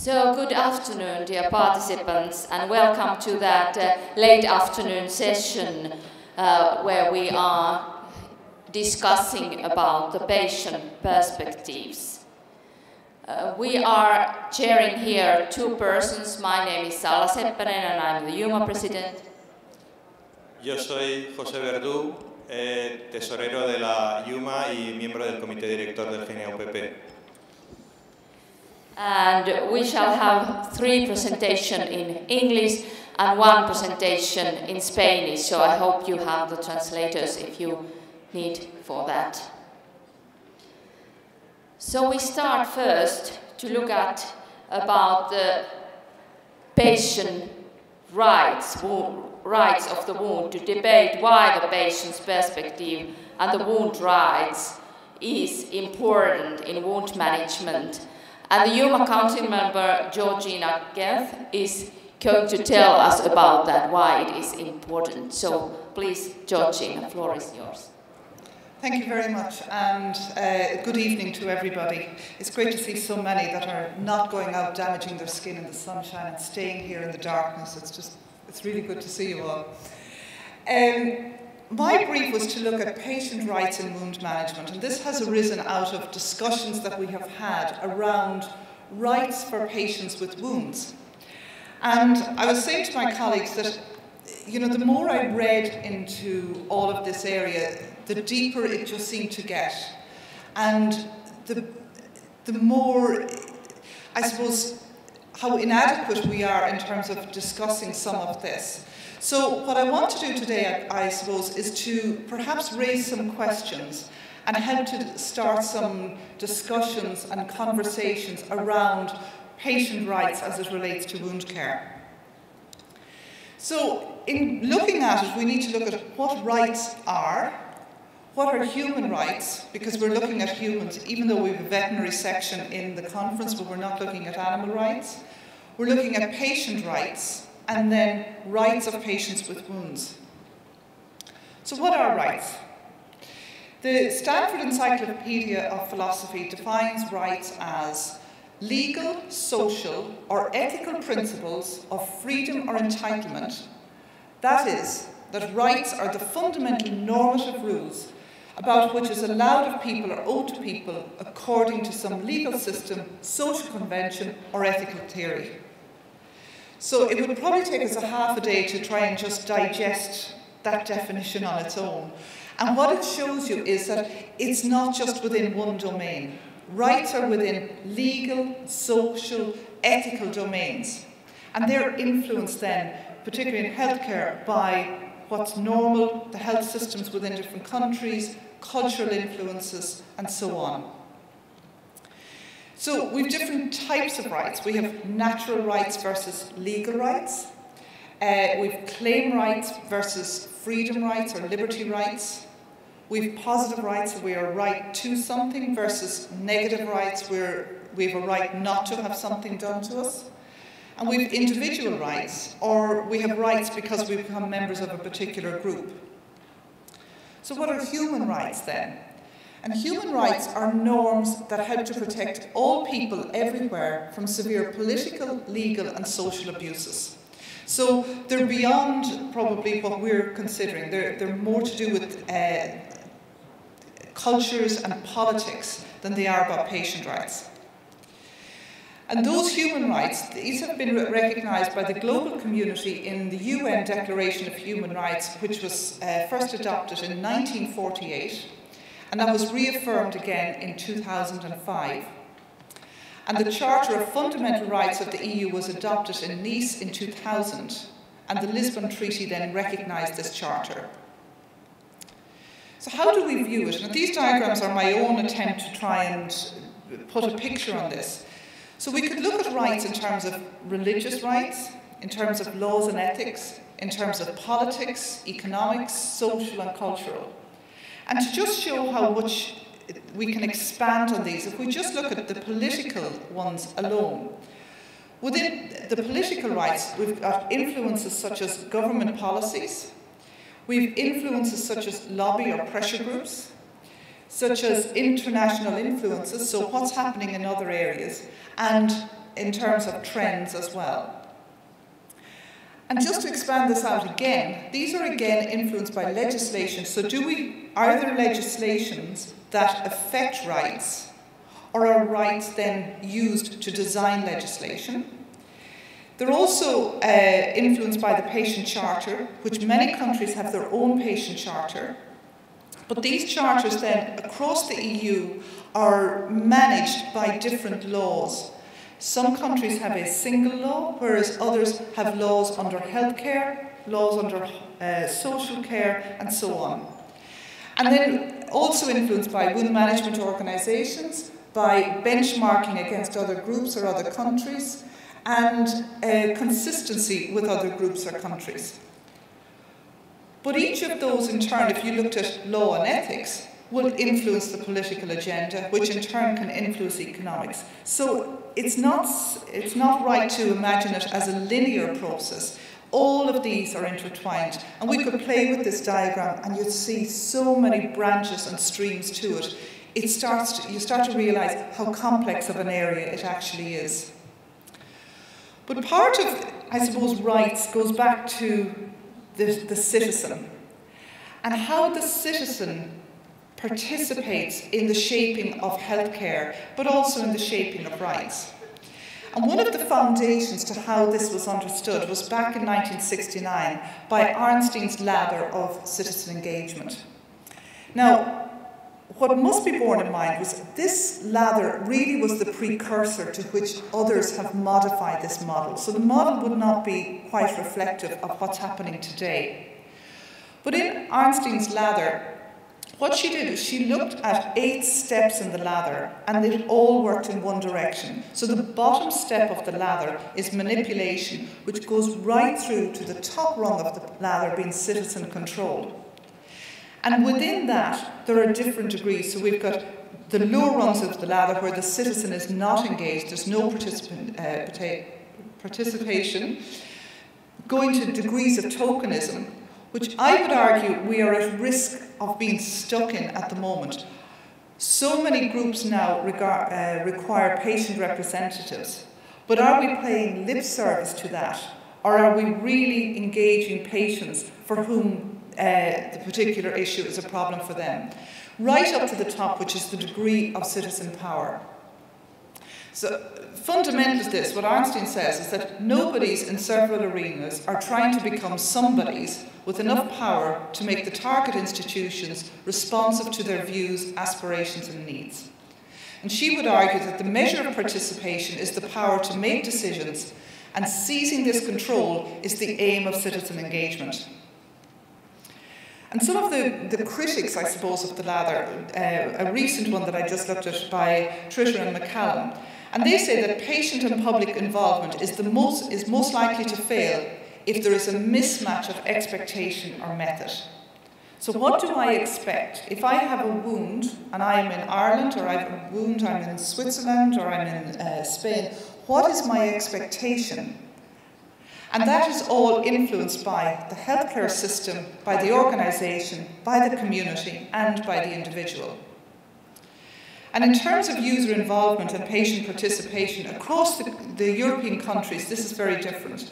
So good afternoon, dear participants, and welcome to that late afternoon session where we are discussing about the patient perspectives. We are chairing here two persons. My name is Salla Seppänen and I'm the EWMA president. Yo soy José Verdú, tesorero de la EWMA y miembro del comité director del GNUPP. And we shall have 3 presentations in English and 1 presentation in Spanish, so I hope you have the translators if you need for that. So we start first to look at about the patient rights of the wound, to debate why the patient's perspective and the wound rights is important in wound management. And the EWMA Council member Georgina Gethin is going to tell us about that, why it is important. So please, Georgina, the floor is yours. Thank you very much, and good evening to everybody. It's great to see so many that are not going out damaging their skin in the sunshine and staying here in the darkness. It's really good to see you all. My brief was to look at patient rights in wound management, and this has arisen out of discussions that we have had around rights for patients with wounds. And I was saying to my colleagues that, you know, the more I read into all of this area, the deeper it just seemed to get. And the more, I suppose, how inadequate we are in terms of discussing some of this. So what I want to do today, I suppose, is to perhaps raise some questions and help to start some discussions and conversations around patient rights as it relates to wound care. So in looking at it, we need to look at what rights are, what are human rights, because we're looking at humans, even though we have a veterinary section in the conference, but we're not looking at animal rights. We're looking at patient rights, and then rights of patients with wounds. So what are rights? The Stanford Encyclopedia of Philosophy defines rights as legal, social, or ethical principles of freedom or entitlement. That is, that rights are the fundamental normative rules about which is allowed of people or owed to people according to some legal system, social convention, or ethical theory. So it would probably take us a half a day to try and just digest that definition on its own. And what it shows you is that it's not just within one domain. Rights are within legal, social, ethical domains. And they're influenced then, particularly in healthcare, by what's normal, the health systems within different countries, cultural influences, and so on. So we have different types of rights. We have natural rights versus legal rights. We have claim rights versus freedom rights or liberty rights. We have positive rights, where we are right to something, versus negative rights, where we have a right not to have something done to us. And we have individual rights, or we have rights because we become members of a particular group. So what are human rights then? And human rights are norms that help to protect all people everywhere from severe political, legal, and social abuses. So they're beyond probably what we're considering. They're more to do with cultures and politics than they are about patient rights. And those human rights, these have been recognised by the global community in the UN Declaration of Human Rights, which was first adopted in 1948. And that was reaffirmed again in 2005. And the Charter of Fundamental Rights of the EU was adopted in Nice in 2000, and the Lisbon Treaty then recognised this charter. So how do we view it? Now, these diagrams are my own attempt to try and put a picture on this. So we could look at rights in terms of religious rights, in terms of laws and ethics, in terms of politics, economics, social and cultural. And to just show how much we can expand on these, if we just look at the political ones alone, within the political rights, we've got influences such as government policies, we've influences such as lobby or pressure groups, such as international influences, so what's happening in other areas, and in terms of trends as well. And just to expand this out again, these are again influenced by legislation. So are there legislations that affect rights, or are rights then used to design legislation? They're also influenced by the patient charter, which many countries have their own patient charter. But these charters then across the EU are managed by different laws. Some countries have a single law, whereas others have laws under healthcare, laws under social care, and so on. And then also influenced by wound management organisations, by benchmarking against other groups or other countries, and consistency with other groups or countries. But each of those, in turn, if you looked at law and ethics, will influence the political agenda, which in turn can influence economics. So it's not right to imagine it as a linear process. All of these are intertwined, and we could play with this diagram and you'd see so many branches and streams to it. You start to realise how complex of an area it actually is. But part of, I suppose, rights goes back to the citizen, and how the citizen participates in the shaping of healthcare, but also in the shaping of rights. And one of the foundations to how this was understood was back in 1969 by Arnstein's ladder of citizen engagement. Now, what must be borne in mind was this ladder really was the precursor to which others have modified this model. So the model would not be quite reflective of what's happening today. But in Arnstein's ladder, what she did is she looked at 8 steps in the ladder, and they all worked in one direction. So the bottom step of the ladder is manipulation, which goes right through to the top rung of the ladder being citizen control. And within that, there are different degrees. So we've got the lower rungs of the ladder where the citizen is not engaged, there's no participation, going to degrees of tokenism, which I would argue we are at risk of being stuck in at the moment. So many groups now require patient representatives, but are we paying lip service to that, or are we really engaging patients for whom the particular issue is a problem for them? Right up to the top, which is the degree of citizen power. So fundamental to this, what Arnstein says is that nobodies in several arenas are trying to become somebodies with enough power to make the target institutions responsive to their views, aspirations and needs. And she would argue that the measure of participation is the power to make decisions, and seizing this control is the aim of citizen engagement. And some of the critics, I suppose, of the ladder, a recent one that I just looked at by Tritter and McCallum, and they say that patient and public involvement is most likely to fail if there is a mismatch of expectation or method. So what do I expect? If I have a wound and I am in Ireland, or I have a wound, I'm in Switzerland, or I'm in Spain, what is my expectation? And that is all influenced by the healthcare system, by the organisation, by the community, and by the individual. And in terms of user involvement and patient participation across the European countries, this is very different.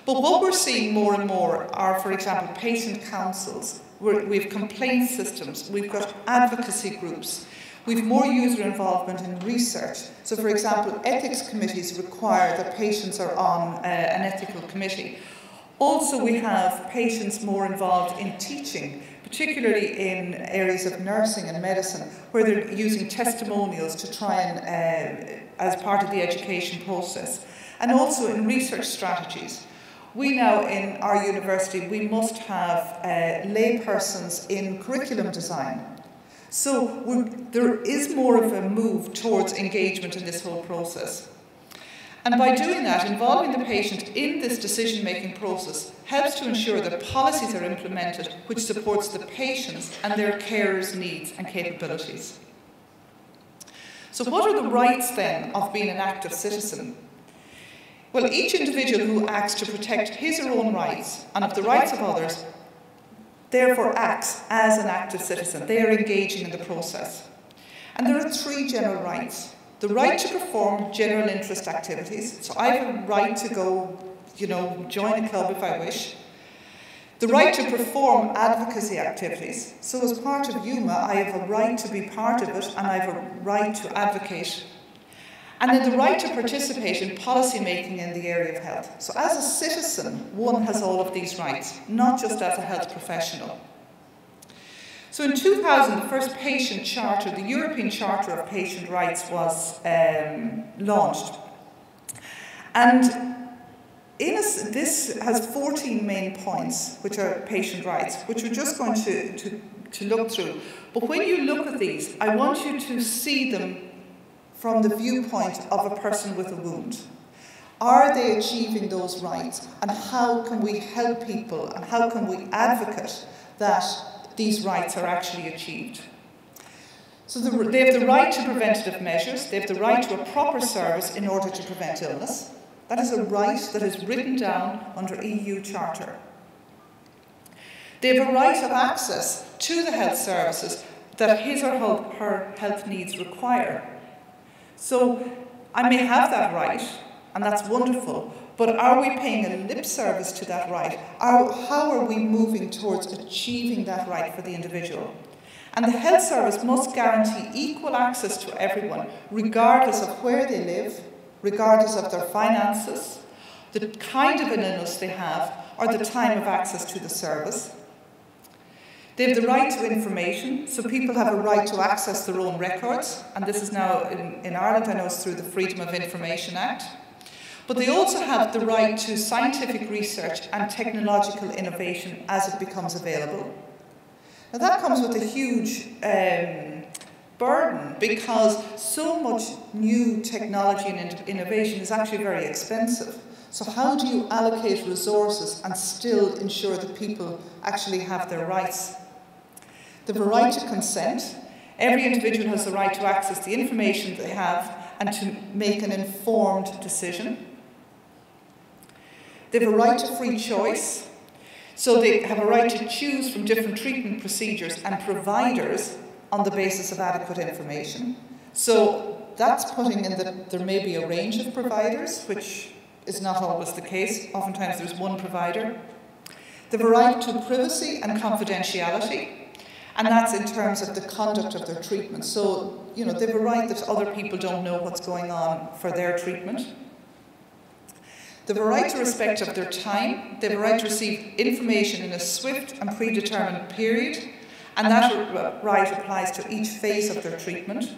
But what we're seeing more and more are, for example, patient councils. We have complaint systems, we've got advocacy groups, we've more user involvement in research. So, for example, ethics committees require that patients are on an ethical committee. Also, we have patients more involved in teaching, particularly in areas of nursing and medicine, where they're using testimonials to try and, as part of the education process. And also in research strategies. We now, in our university, we must have laypersons in curriculum design. So there is more of a move towards engagement in this whole process. And by doing that, involving the patient in this decision-making process helps to ensure that policies are implemented which supports the patients and their carers' needs and capabilities. So what are the rights then of being an active citizen? Well, each individual who acts to protect his or her own rights and of the rights of others therefore acts as an active citizen. They are engaging in the process. And there are 3 general rights. the right to perform general interest activities. So I have a right to go, join a club if I wish. The right to perform advocacy activities. So as part of EWMA, I have a right to be part of it and I have a right to advocate. And then the right to participate in policy making in the area of health. So as a citizen, one has all of these rights, not just as a health professional. So in 2000, the first patient charter, the European Charter of Patient Rights, was launched. And this has 14 main points, which are patient rights, which we're just going to look through. But when you look at these, I want you to see them from the viewpoint of a person with a wound. Are they achieving those rights? And how can we help people? And how can we advocate that these rights are actually achieved? So they have the right to preventative measures. They have the right to a proper service in order to prevent illness. That is a right that is written down under EU Charter. They have a right of access to the health services that his or her health needs require. So I may have that right, and that's wonderful, but are we paying a lip service to that right? How are we moving towards achieving that right for the individual? And the health service must guarantee equal access to everyone, regardless of where they live, regardless of their finances, the kind of an illness they have, or the time of access to the service. They have the right to information, so people have a right to access their own records, and this is now, in Ireland, I know it's through the Freedom of Information Act. But they also have the right to scientific research and technological innovation as it becomes available. Now that comes with a huge burden, because so much new technology and innovation is actually very expensive. So how do you allocate resources and still ensure that people actually have their rights? They have a right to consent. Every individual has the right to access the information they have and to make an informed decision. They have a right to free choice. So they have a right to choose from different treatment procedures and providers on the basis of adequate information. So that's putting in that there may be a range of providers, which is not always the case. Oftentimes there's one provider. They have a right to privacy and confidentiality, and that's in terms of the conduct of their treatment. So, they have a right that other people don't know what's going on for their treatment. They have a right to respect of their time. They have a right to receive information in a swift and predetermined period, and that right applies to each phase of their treatment.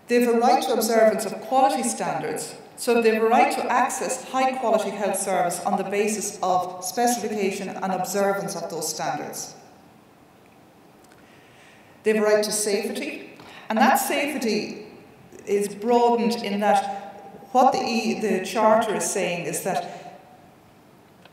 They have a right to observance of quality standards, so they have a right to access high-quality health service on the basis of specification and observance of those standards. They have a right to safety, and that safety is broadened in that what the Charter is saying is that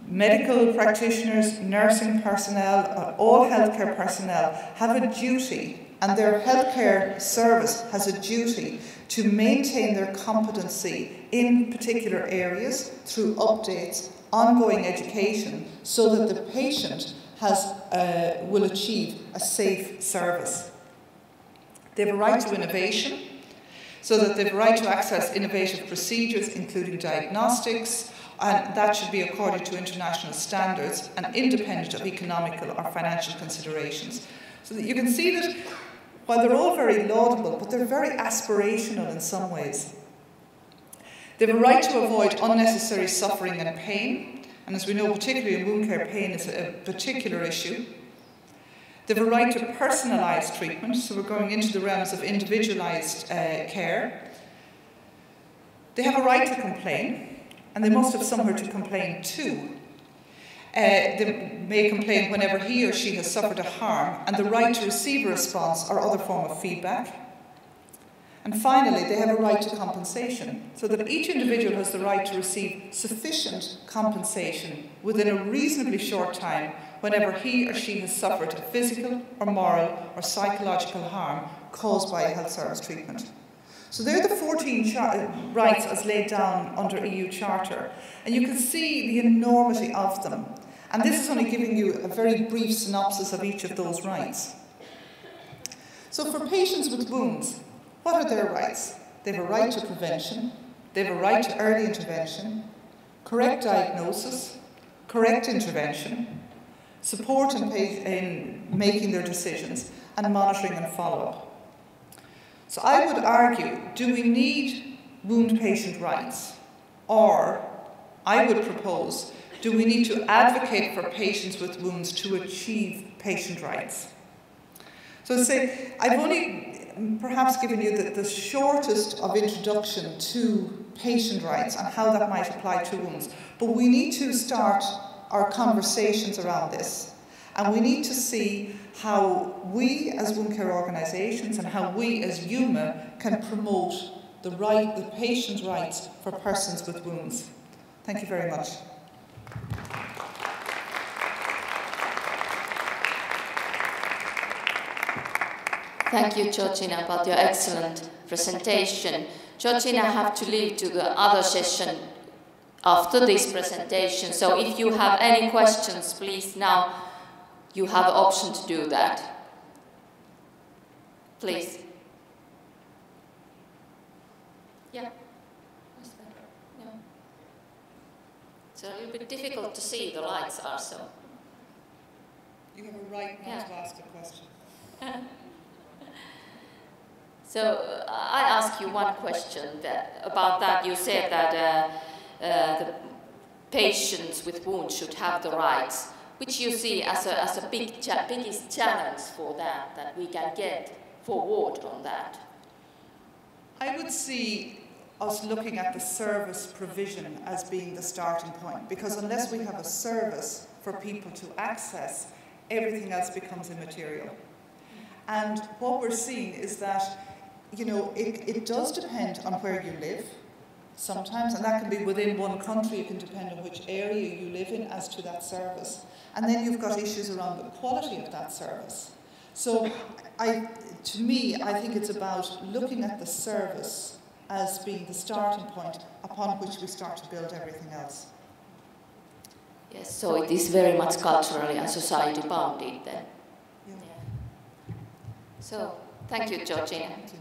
medical practitioners, nursing personnel, all healthcare personnel have a duty, and their healthcare service has a duty to maintain their competency in particular areas through updates, ongoing education, so that the patient will achieve a safe service. They have a right to innovation, so that they have a right to access innovative procedures, including diagnostics, and that should be according to international standards and independent of economical or financial considerations. So that you can see that while they're all very laudable, but they're very aspirational in some ways. They have a right to avoid unnecessary suffering and pain, and as we know, particularly in wound care, pain is a particular issue. They have a right to personalised treatment, so we're going into the realms of individualised care. They have a right to complain, and they must have somewhere to complain to. They may complain whenever he or she has suffered a harm, and the right to receive a response or other form of feedback. And finally, they have a right to compensation, so that each individual has the right to receive sufficient compensation within a reasonably short time whenever he or she has suffered a physical or moral or psychological harm caused by a health service treatment. So they're the 14 rights as laid down under EU Charter, and you can see the enormity of them. And this is only giving you a very brief synopsis of each of those rights. So for patients with wounds, What are their rights? They have a right to prevention, they have a right to early intervention, correct diagnosis, correct intervention, support in making their decisions, and monitoring and follow-up. So I would argue, do we need wound patient rights? Or, I would propose, do we need to advocate for patients with wounds to achieve patient rights? So say, I've only perhaps given you the shortest of introduction to patient rights and how that might apply to wounds. But we need to start our conversations around this. And we need to see how we as wound care organisations and how we as EWMA can promote the patient's rights for persons with wounds. Thank you very much. Thank you, Georgina, about your excellent presentation. Georgina, I have to leave to the other session after this presentation, so if you have any questions, please now you have an option to do that. Please. Yeah. Yeah. It's a little bit difficult to see, the lights are so. You have a right not to ask a question. So I ask you one question about that. You said that the patients with wounds should have the rights. Which you see as a biggest challenge for that we can get forward on that? I would see us looking at the service provision as being the starting point, because unless we have a service for people to access, everything else becomes immaterial. And what we're seeing is that, you know, it does depend on where you live sometimes, and that can be within one country, it can depend on which area you live in as to that service. And then you've got issues around the quality of that service. So to me, I think it's about looking at the service as being the starting point upon which we start to build everything else. Yes, so it is very much culturally and society bounded then. Yeah. So, thank you, Georgina. Thank you.